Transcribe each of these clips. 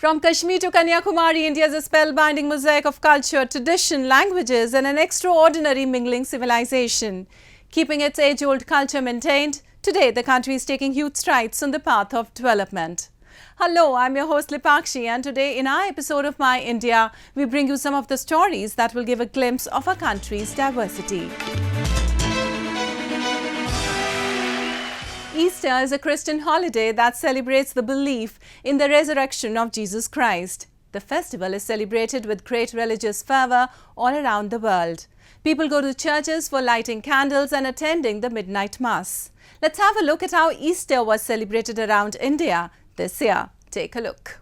From Kashmir to Kanyakumari, India is a spellbinding mosaic of culture, tradition, languages and an extraordinary mingling civilization. Keeping its age-old culture maintained, today the country is taking huge strides on the path of development. Hello, I'm your host Lipakshi, and today in our episode of My India, we bring you some of the stories that will give a glimpse of our country's diversity. Easter is a Christian holiday that celebrates the belief in the resurrection of Jesus Christ. The festival is celebrated with great religious fervor all around the world. People go to churches for lighting candles and attending the midnight mass. Let's have a look at how Easter was celebrated around India this year. Take a look.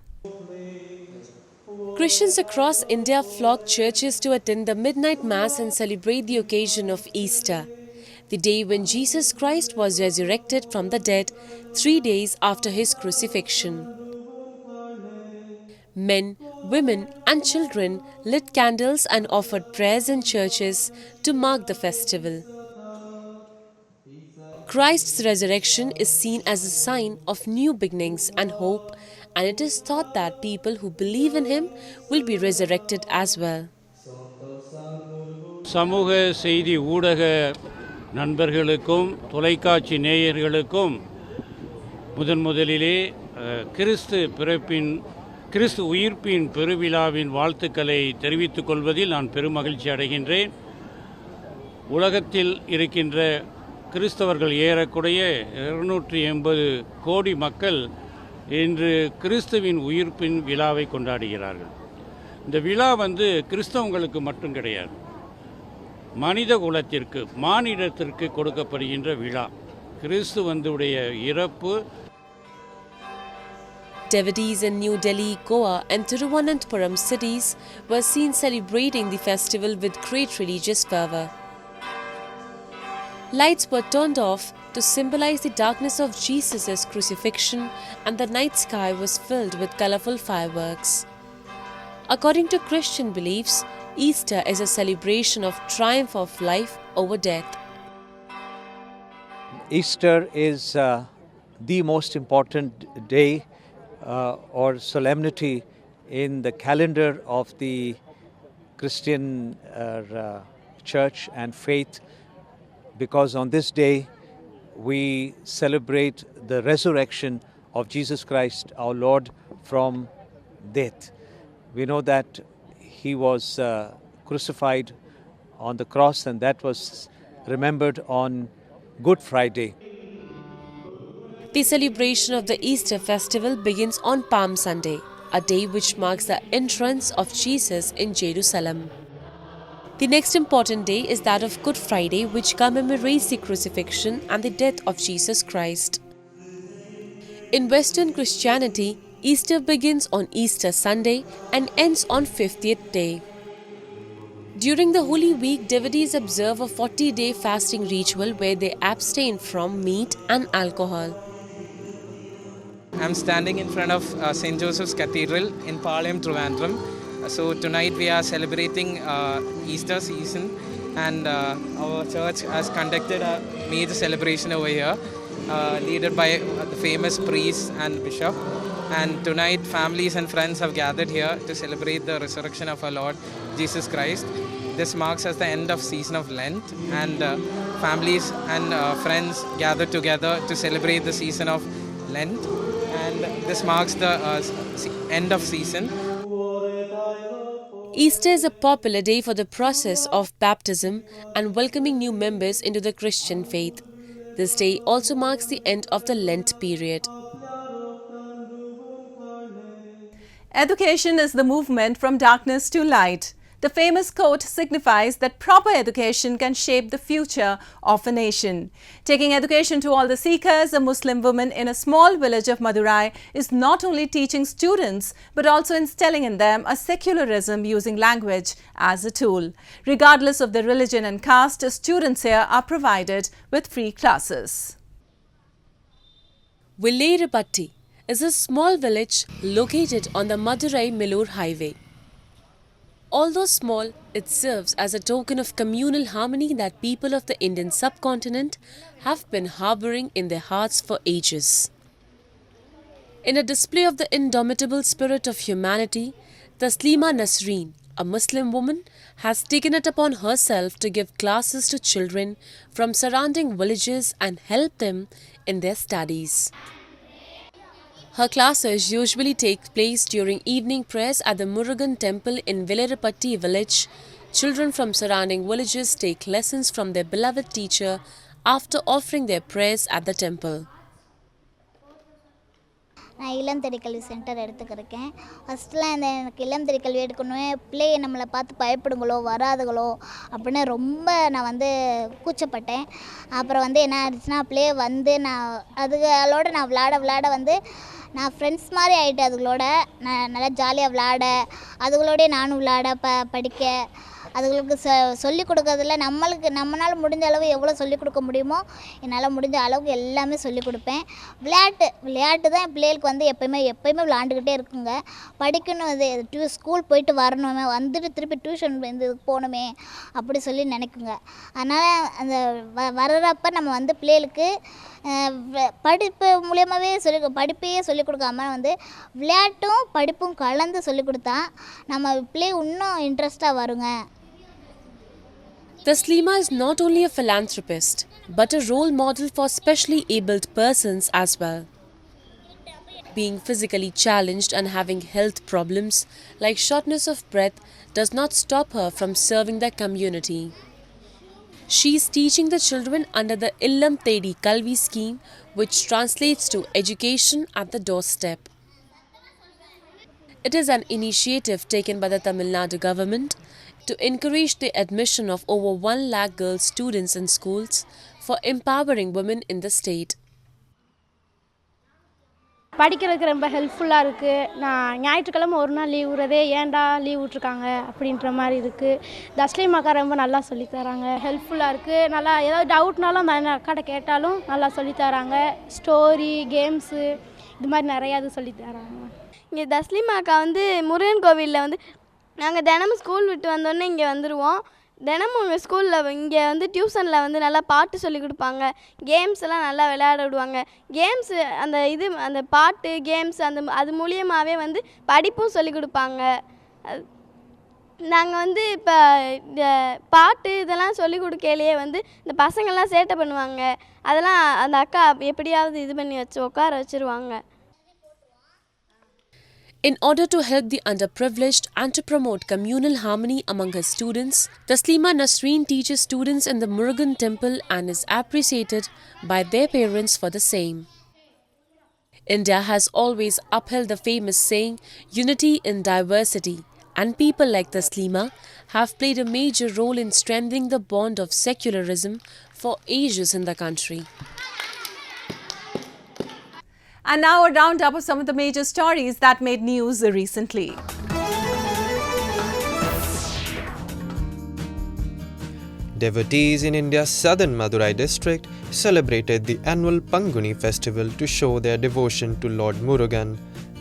Christians across India flock churches to attend the midnight mass and celebrate the occasion of Easter, the day when Jesus Christ was resurrected from the dead 3 days after his crucifixion. Men, women and children lit candles and offered prayers in churches to mark the festival. Christ's resurrection is seen as a sign of new beginnings and hope, and it is thought that people who believe in him will be resurrected as well. சமூக செய்தி ஊடக நண்பர்களுக்கும் தொலைக்காட்சி நேயர்களுக்கும் முதலிலே கிறிஸ்து உயிர்ப்பின் பெருவிழாவின் வாழ்த்துக்களை தெரிவித்துக் கொள்வதில் நான் பெருமகிழ்ச்சி அடைகின்றேன். உலகத்தில் இருக்கின்ற கிறிஸ்தவர்கள் ஏறக்குறைய 280 கோடி மக்கள் இன்று கிறிஸ்துவின் உயிர்ப்பின் விழாவை கொண்டாடுகிறார்கள். இந்த விழா கிறிஸ்தவங்களுக்கு மட்டும் கிடையாது, மனித குலத்திற்கு, மானிடத்திற்கு கொடுக்கப்படுகின்ற விழா. கிறிஸ்துவுடைய இறப்பு. Devotees in New Delhi, Goa and Thiruvananthapuram cities were seen celebrating the festival with great religious fervor. Lights were turned off to symbolize the darkness of Jesus' crucifixion, and the night sky was filled with colorful fireworks. According to Christian beliefs, Easter is a celebration of triumph of life over death. Easter is the most important day or solemnity in the calendar of the Christian church and faith, because on this day we celebrate the resurrection of Jesus Christ, our Lord, from death. We know that he was crucified on the cross, and that was remembered on Good Friday. The celebration of the Easter festival begins on Palm Sunday, a day which marks the entrance of Jesus in Jerusalem. The next important day is that of Good Friday, which commemorates the crucifixion and the death of Jesus Christ. In Western Christianity, Easter begins on Easter Sunday and ends on 50th day. During the Holy Week, devotees observe a 40-day fasting ritual where they abstain from meat and alcohol. I'm standing in front of St. Joseph's Cathedral in Palayam, Trivandrum. So tonight we are celebrating Easter season, and our church has conducted a major celebration over here, led by the famous priest and bishop. And tonight families and friends have gathered here to celebrate the resurrection of our Lord Jesus Christ. This marks as the end of season of Lent, and families and friends gather together to celebrate the season of Lent, and this marks the end of season. Easter is a popular day for the process of baptism and welcoming new members into the Christian faith. This day also marks the end of the Lent period. Education is the movement from darkness to light. The famous quote signifies that proper education can shape the future of a nation. Taking education to all the seekers, a Muslim woman in a small village of Madurai is not only teaching students but also instilling in them a secularism using language as a tool. Regardless of their religion and caste, students here are provided with free classes. Villerapatti is a small village located on the Madurai-Millur highway. Although small, it serves as a token of communal harmony that people of the Indian subcontinent have been harboring in their hearts for ages. In a display of the indomitable spirit of humanity, Taslima Nasreen, a Muslim woman, has taken it upon herself to give classes to children from surrounding villages and help them in their studies. Her classes usually take place during evening prayers at the Murugan temple in Velerapatti village. Children from surrounding villages take lessons from their beloved teacher after offering their prayers at the temple. நான் இளந்தடி கல்வி centre எடுத்துக்கிருக்கேன். ஃபஸ்ட்டுலாம் எனக்கு இளந்தடி கல்வி எடுக்கணும் பிள்ளை நம்மளை பார்த்து பயப்படுங்களோ வராதுகளோ அப்படின்னு ரொம்ப நான் கூச்சப்பட்டேன். அப்புறம் என்ன ஆயிடுச்சுன்னா பிள்ளை நான் அதுகளோட நான் விளாட நான் ஃப்ரெண்ட்ஸ் மாதிரி ஆகிட்டேன். அதுகளோட நான் நல்லா ஜாலியாக விளாட அதுகளோடய நானும் விளாட படிக்க அதுகளுக்கு சொல்லிக் கொடுக்கறதுல நம்மளால் முடிஞ்ச அளவு எவ்வளோ சொல்லிக் கொடுக்க முடியுமோ என்னால் முடிஞ்ச அளவுக்கு எல்லாமே சொல்லிக் கொடுப்பேன். விளையாட்டு தான் என் பிள்ளைகளுக்கு எப்போயுமே விளாண்டுக்கிட்டே இருக்குங்க. படிக்கணும் ஸ்கூல் போயிட்டு வரணுமே வந்துட்டு திருப்பி டியூஷன் போகணுமே அப்படி சொல்லி நினைக்குங்க. அதனால் அந்த வர்றப்ப நம்ம பிள்ளைகளுக்கு படிப்பு மூலியமாகவே படிப்பையே சொல்லிக் கொடுக்காம விளையாட்டும் படிப்பும் கலந்து சொல்லிக் கொடுத்தா நம்ம பிள்ளை இன்னும் இன்ட்ரெஸ்டாக வருங்க. Taslima is not only a philanthropist, but a role model for specially abled persons as well. Being physically challenged and having health problems like shortness of breath does not stop her from serving the community. She is teaching the children under the Illam Thedi Kalvi scheme, which translates to education at the doorstep. It is an initiative taken by the Tamil Nadu government to encourage the admission of over 1 lakh girl students in schools for empowering women in the state. படிக்கிறதுக்கு ரொம்ப ஹெல்ப்ஃபுல்லாக இருக்குது. நான் ஞாயிற்றுக்கிழமை ஒரு நாள் leave விடுறதே ஏன்டா leave விட்ருக்காங்க அப்படின்ற மாதிரி இருக்குது. தஸ்லீமாக்கா ரொம்ப நல்லா சொல்லித்தராங்க, ஹெல்ப்ஃபுல்லாக இருக்குது. நல்லா ஏதாவது டவுட்னாலும் அந்த அக்காட்ட கேட்டாலும் நல்லா சொல்லித்தராங்க. ஸ்டோரி கேம்ஸு இது மாதிரி நிறையா இது சொல்லித்தராங்க. இங்கே தஸ்லீமாக்கா முருகன் கோவிலில் நாங்கள் தினமும் ஸ்கூல் விட்டு வந்தோடனே இங்கே வந்துடுவோம். தினமும் உங்கள் ஸ்கூலில் இங்கே டியூஷனில் நல்லா பாட்டு சொல்லி கொடுப்பாங்க. கேம்ஸ் எல்லாம் நல்லா விளையாட விடுவாங்க. கேம்ஸு அந்த பாட்டு கேம்ஸ் அது மூலியமாகவே படிப்பும் சொல்லி கொடுப்பாங்க. நாங்கள் இப்போ இந்த பாட்டு இதெல்லாம் சொல்லி கொடுக்கையிலேயே இந்த பசங்கள்லாம் சேட்டை பண்ணுவாங்க. அதெல்லாம் அந்த அக்கா எப்படியாவது இது பண்ணி உட்கார வச்சுருவாங்க. In order to help the underprivileged and to promote communal harmony among her students, Taslima Nasreen teaches students in the Murugan temple and is appreciated by their parents for the same. India has always upheld the famous saying, "Unity in diversity," and people like Taslima have played a major role in strengthening the bond of secularism for ages in the country. And now a roundup of some of the major stories that made news recently. Devotees in India's southern Madurai district celebrated the annual Panguni festival to show their devotion to Lord Murugan,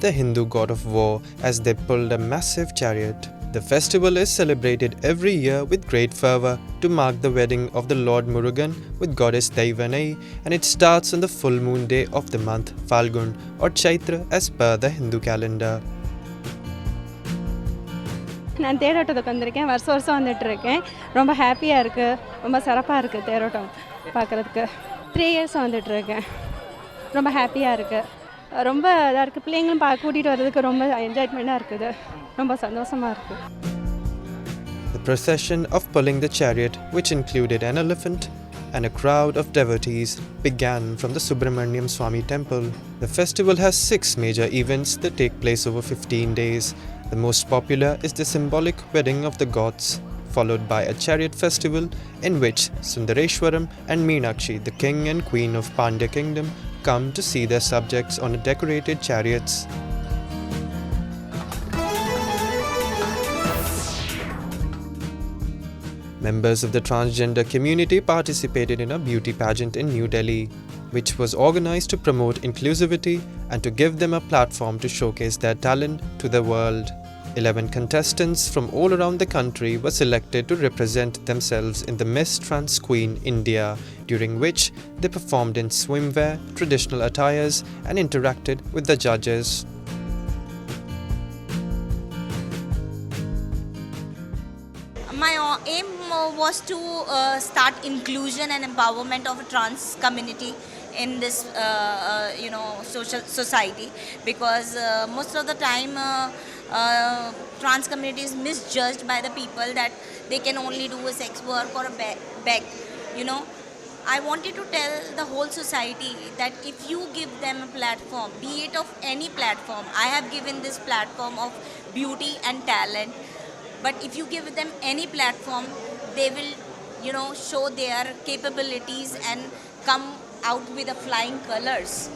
the Hindu god of war, as they pulled a massive chariot. The festival is celebrated every year with great fervour to mark the wedding of the Lord Murugan with goddess Daivanai, and it starts on the full moon day of the month Falgun or Chaitra as per the Hindu calendar. நான் தேரோட்டத்துக்கு வந்திருக்கேன். வருஷம் வந்துட்டுருக்கேன். ரொம்ப ஹாப்பியாக இருக்குது, ரொம்ப சிறப்பாக இருக்குது தேரோட்டம் பார்க்குறதுக்கு. 3 இயர்ஸ் வந்துட்டுருக்கேன். ரொம்ப ஹாப்பியாக இருக்குது, ரொம்ப இதாக இருக்குது. பிள்ளைங்களும் கூட்டிகிட்டு வர்றதுக்கு ரொம்ப என்ஜாய்மெண்ட்டாக இருக்குது, ரொம்ப சந்தோஷமாக இருக்குது. The procession of pulling the chariot, which included an elephant and a crowd of devotees, began from the Subramaniam Swami temple. The festival has 6 major events that take place over 15 days. The most popular is the symbolic wedding of the gods, followed by a chariot festival in which Sundareshwaram and Meenakshi, the king and queen of Pandya kingdom, come to see their subjects on decorated chariots. Members of the transgender community participated in a beauty pageant in New Delhi, which was organized to promote inclusivity and to give them a platform to showcase their talent to the world. 11 contestants from all around the country were selected to represent themselves in the Miss Trans Queen India, during which they performed in swimwear, traditional attires and interacted with the judges. My aim was to start inclusion and empowerment of a trans community in this social society, because most of the time trans community is misjudged by the people that they can only do a sex work or a beg. I wanted to tell the whole society that if you give them a platform, be it of any platform, I have given this platform of beauty and talent, but if you give them any platform, they will show their capabilities and come out with the flying colors.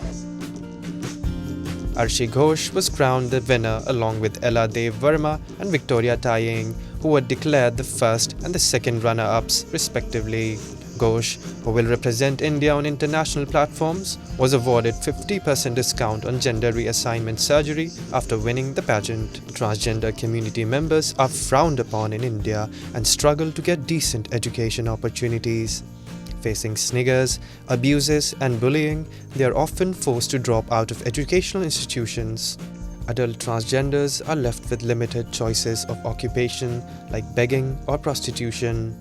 Arshi Ghosh was crowned the winner along with Ella Dev Verma and Victoria Tayeng, who were declared the first and the second runner-ups respectively. Ghosh, who will represent India on international platforms, was awarded 50% discount on gender reassignment surgery after winning the pageant. Transgender community members are frowned upon in India and struggle to get decent education opportunities. Facing sniggers, abuses and bullying, they are often forced to drop out of educational institutions. Adult transgenders are left with limited choices of occupation like begging or prostitution.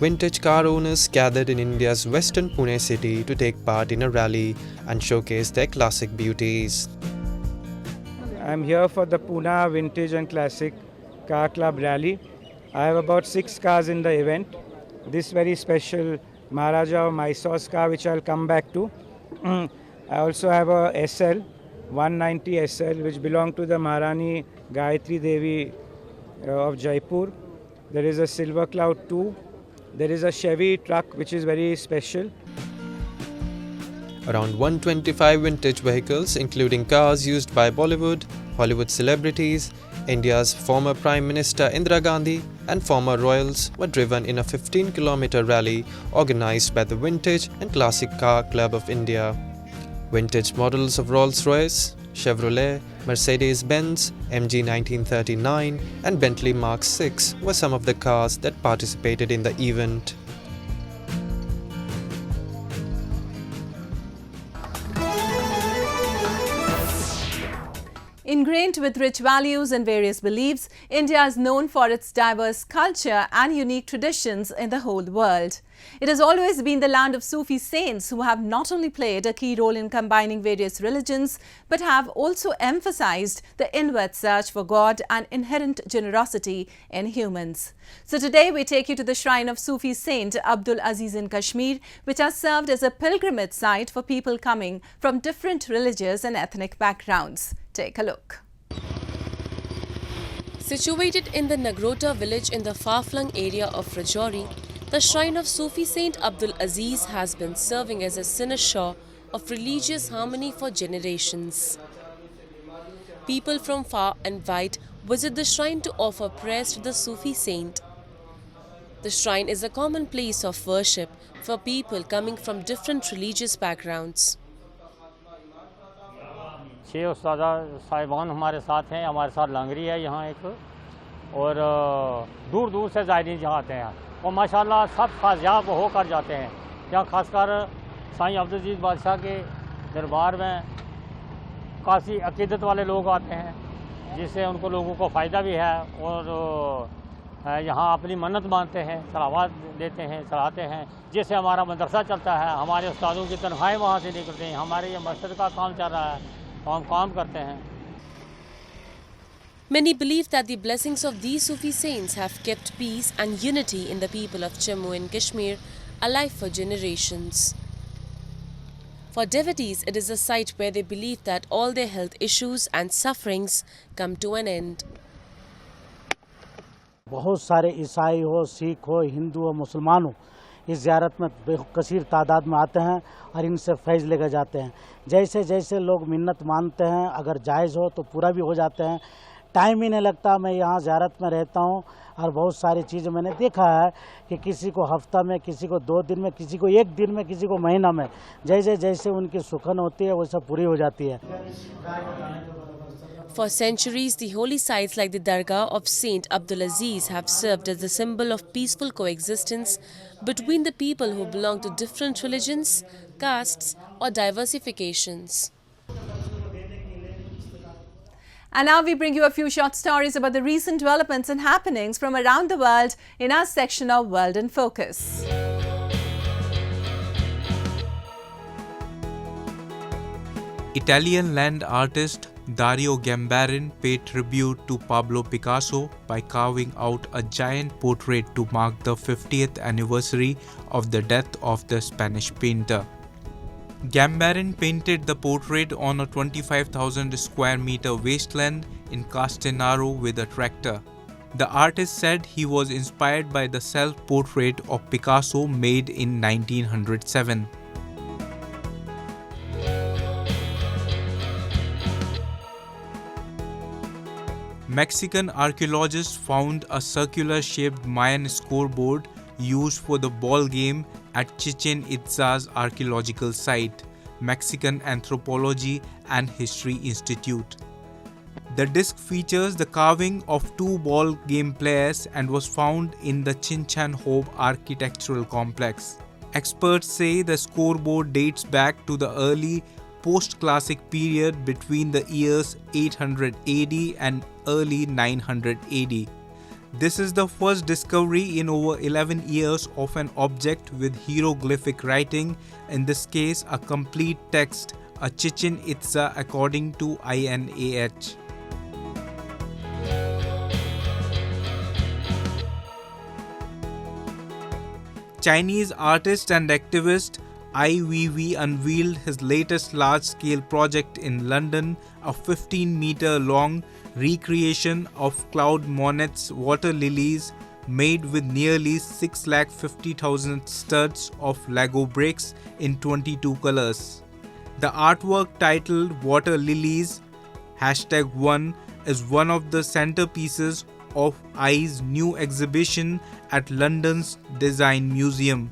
Vintage car owners gathered in India's western Pune city to take part in a rally and showcase their classic beauties. I'm here for the Pune Vintage and Classic Car Club Rally. I have about 6 cars in the event. This very special Maharaja of Mysore's car, which I'll come back to. I also have a SL, 190 SL, which belonged to the Maharani Gayatri Devi of Jaipur. There is a Silver Cloud 2. There is a Chevy truck, which is very special. Around 125 vintage vehicles, including cars used by Bollywood, Hollywood celebrities, India's former Prime Minister Indira Gandhi and former royals were driven in a 15-kilometer rally organized by the Vintage and Classic Car Club of India. Vintage models of Rolls-Royce, Chevrolet, Mercedes-Benz, MG 1939 and Bentley Mark VI were some of the cars that participated in the event. Ingrained with rich values and various beliefs, India is known for its diverse culture and unique traditions in the whole world. It has always been the land of Sufi saints who have not only played a key role in combining various religions, but have also emphasized the inward search for God and inherent generosity in humans. So today we take you to the shrine of Sufi Saint Abdul Aziz in Kashmir, which has served as a pilgrimage site for people coming from different religious and ethnic backgrounds. Take a look. Situated in the Nagrota village in the far-flung area of Rajouri, the shrine of Sufi Saint Abdul Aziz has been serving as a cynosure of religious harmony for generations. People from far and wide visit the shrine to offer prayers to the Sufi saint. The shrine is a common place of worship for people coming from different religious backgrounds. 6 उस्तादा साहिबान हमारे साथ हैं, हमारे साथ लंगरी है यहाँ एक, और दूर दूर से ज़ायरीन यहाँ आते हैं और माशाल्लाह सब फाज़याब होकर जाते हैं। यहाँ खासकर साईं अब्दुल अजीज़ बादशाह के दरबार में काफ़ी अक़ीदत वाले लोग आते हैं, जिससे उनको लोगों को फ़ायदा भी है और यहाँ अपनी मन्नत मानते हैं, सलावात देते हैं, चढ़ाते हैं, जिससे हमारा मदरसा चलता है। हमारे उस्तादों की तनख्वाहें वहाँ से निकलती हैं, हमारे ये मस्जिद का काम चल रहा है, तो हम काम करते हैं। Many believe that the blessings of these Sufi saints have kept peace and unity in the people of Jammu and Kashmir alive for generations. For devotees, it is a site where they believe that all their health issues and sufferings come to an end. बहुत सारे ईसाई हो, सिख हो, हिंदू हो, मुसलमान हो, इस ज़ियारत में बेकसीर तादाद में आते हैं और इनसे फैज़ लेकर जाते हैं। जैसे जैसे लोग मिन्नत मानते हैं, अगर जायज़ हो तो पूरा भी हो जाते हैं। टाइम ही नहीं लगता। मैं यहाँ ज़ियारत में रहता हूँ और बहुत सारी चीज़ें मैंने देखा है कि किसी को हफ्ता में, किसी को 2 दिन में, किसी को 1 दिन में, किसी को महीना में, जैसे जैसे उनकी सुखन होती है वैसे पूरी हो जाती है। For centuries, the holy sites like the Dargah of Saint Abdulaziz have served as a symbol of peaceful coexistence between the people who belong to different religions, castes or diversifications. And now we bring you a few short stories about the recent developments and happenings from around the world in our section of World in Focus. Italian land artist Dario Gambarin paid tribute to Pablo Picasso by carving out a giant portrait to mark the 50th anniversary of the death of the Spanish painter. Gambarin painted the portrait on a 25,000 square meter wasteland in Castanaro with a tractor. The artist said he was inspired by the self-portrait of Picasso made in 1907. Mexican archaeologists found a circular-shaped Mayan scoreboard used for the ball game at Chichen Itza's archaeological site, Mexican Anthropology and History Institute. The disc features the carving of 2 ball game players and was found in the Chinchan-Hobe architectural complex. Experts say the scoreboard dates back to the early post-classic period between the years 800 AD and early 900 AD. This is the first discovery in over 11 years of an object with hieroglyphic writing, in this case a complete text, a Chichen Itza according to INAH. Chinese artist and activist IVV unveiled his latest large-scale project in London, a 15-meter-long recreation of Claude Monet's water lilies made with nearly 650,000 studs of Lego bricks in 22 colors. The artwork titled Water Lilies #1 is one of the centerpieces of IV's new exhibition at London's Design Museum.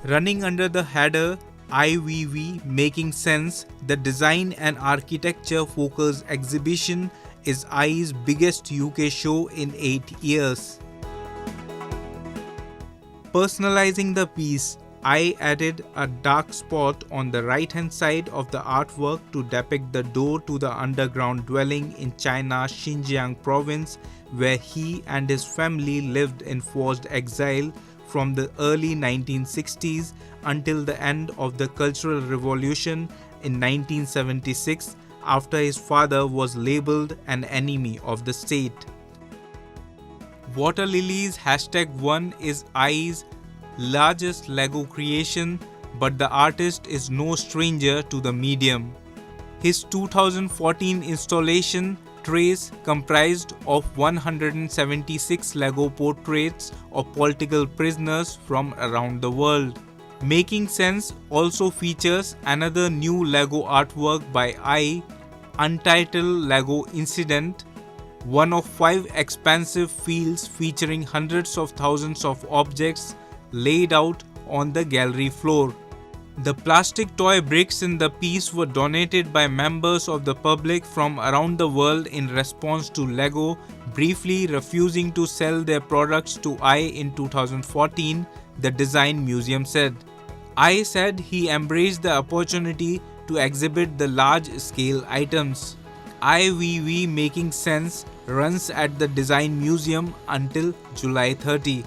Running under the header IVV Making Sense, the design and architecture focused exhibition is IV's biggest UK show in 8 years. Personalizing the piece, I added a dark spot on the right-hand side of the artwork to depict the door to the underground dwelling in China's Xinjiang province, where he and his family lived in forced exile from the early 1960s until the end of the Cultural Revolution in 1976, after his father was labeled an enemy of the state. Water Lilies #1 is IV's largest Lego creation, but the artist is no stranger to the medium. His 2014 installation Trace comprised of 176 Lego portraits of political prisoners from around the world. Making Sense also features another new Lego artwork by I, Untitled Lego Incident, one of 5 expansive fields featuring hundreds of thousands of objects laid out on the gallery floor. The plastic toy bricks in the piece were donated by members of the public from around the world in response to Lego briefly refusing to sell their products to I in 2014, the Design Museum said. I said he embraced the opportunity to exhibit the large-scale items. IVV Making Sense runs at the Design Museum until July 30.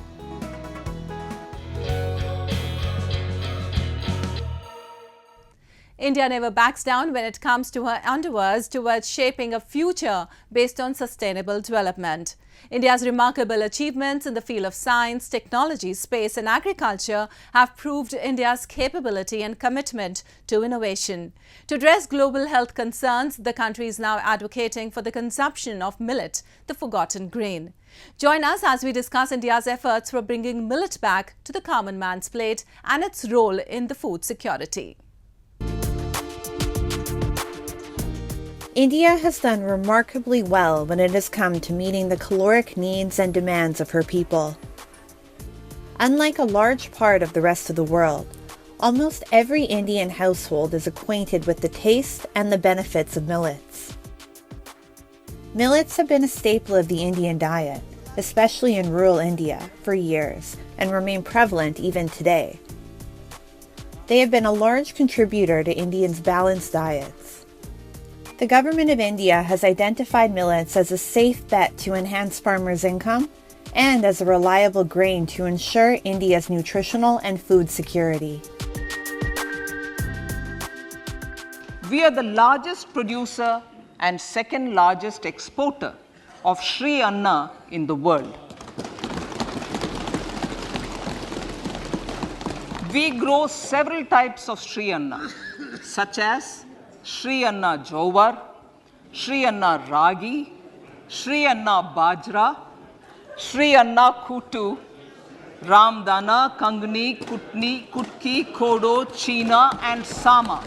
India never backs down when it comes to her endeavours towards shaping a future based on sustainable development. India's remarkable achievements in the field of science, technology, space and agriculture have proved India's capability and commitment to innovation. To address global health concerns, the country is now advocating for the consumption of millet, the forgotten grain. Join us as we discuss India's efforts for bringing millet back to the common man's plate and its role in the food security. India has done remarkably well when it has come to meeting the caloric needs and demands of her people. Unlike a large part of the rest of the world, almost every Indian household is acquainted with the taste and the benefits of millets. Millets have been a staple of the Indian diet, especially in rural India, for years, and remain prevalent even today. They have been a large contributor to Indians' balanced diets. The government of India has identified millets as a safe bet to enhance farmers' income and as a reliable grain to ensure India's nutritional and food security. We are the largest producer and second largest exporter of Sri Anna in the world. We grow several types of Sri Anna, such as Sri Anna Jowar, Sri Anna Ragi, Sri Anna Bajra, Sri Anna Kutu, Ramdana, Kangni, Kutni, Kutki, Kodo, China, and Sama.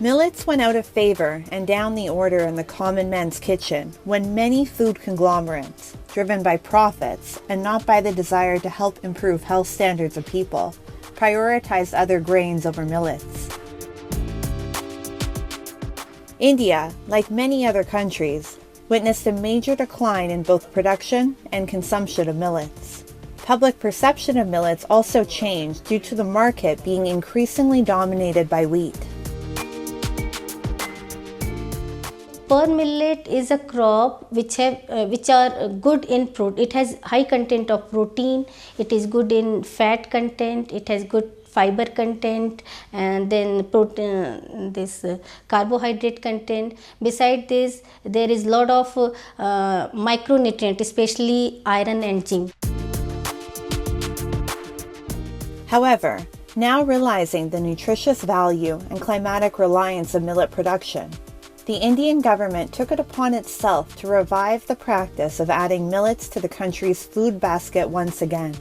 Millets went out of favor and down the order in the common man's kitchen when many food conglomerates, driven by profits and not by the desire to help improve health standards of people, prioritized other grains over millets. India, like many other countries, witnessed a major decline in both production and consumption of millets. Public perception of millets also changed due to the market being increasingly dominated by wheat. Pearl millet is a crop which are good in protein. It has high content of protein. It is good in fat content. It has good fiber content, and then protein, carbohydrate content. Beside this, there is lot of micronutrient, especially iron and zinc. However, now realizing the nutritious value and climatic reliance of millet production, the Indian government took it upon itself to revive the practice of adding millets to the country's food basket once again.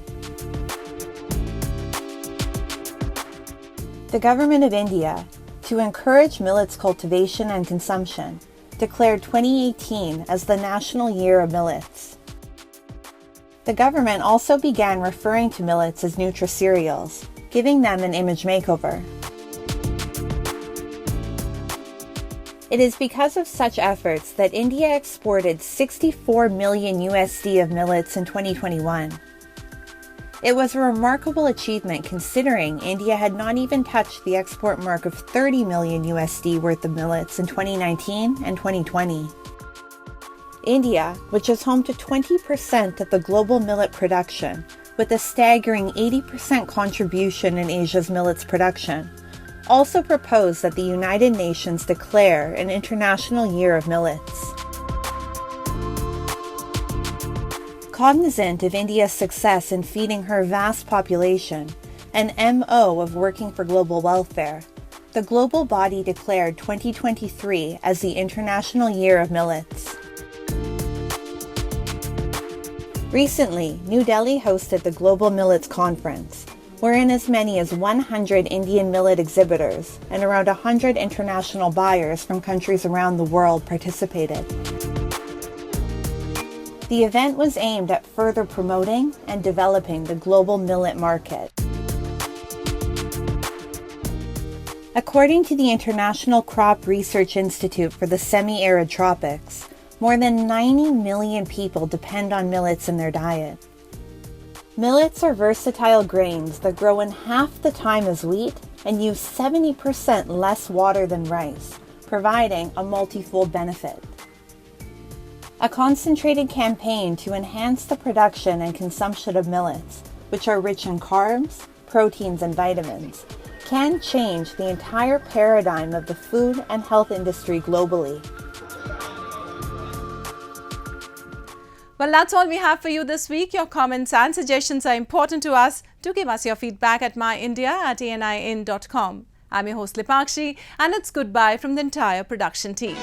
The government of India, to encourage millets cultivation and consumption, declared 2018 as the National Year of Millets. The government also began referring to millets as nutri-cereals, giving them an image makeover. It is because of such efforts that India exported 64 million USD of millets in 2021. It was a remarkable achievement considering India had not even touched the export mark of 30 million USD worth of millets in 2019 and 2020. India, which is home to 20% of the global millet production, with a staggering 80% contribution in Asia's millets production, also proposed that the United Nations declare an International Year of Millets. Cognizant of India's success in feeding her vast population, an MO of working for global welfare, the global body declared 2023 as the International Year of Millets. Recently, New Delhi hosted the Global Millets Conference, wherein as many as 100 Indian millet exhibitors and around 100 international buyers from countries around the world participated. The event was aimed at further promoting and developing the global millet market. According to the International Crop Research Institute for the Semi-Arid Tropics, more than 90 million people depend on millets in their diet. Millets are versatile grains that grow in half the time as wheat and use 70% less water than rice, providing a multifold benefit. A concentrated campaign to enhance the production and consumption of millets, which are rich in carbs, proteins, and vitamins, can change the entire paradigm of the food and health industry globally. Well, that's all we have for you this week. Your comments and suggestions are important to us. Do give us your feedback at myindia@anin.com. I'm your host Lipakshi, and it's goodbye from the entire production team.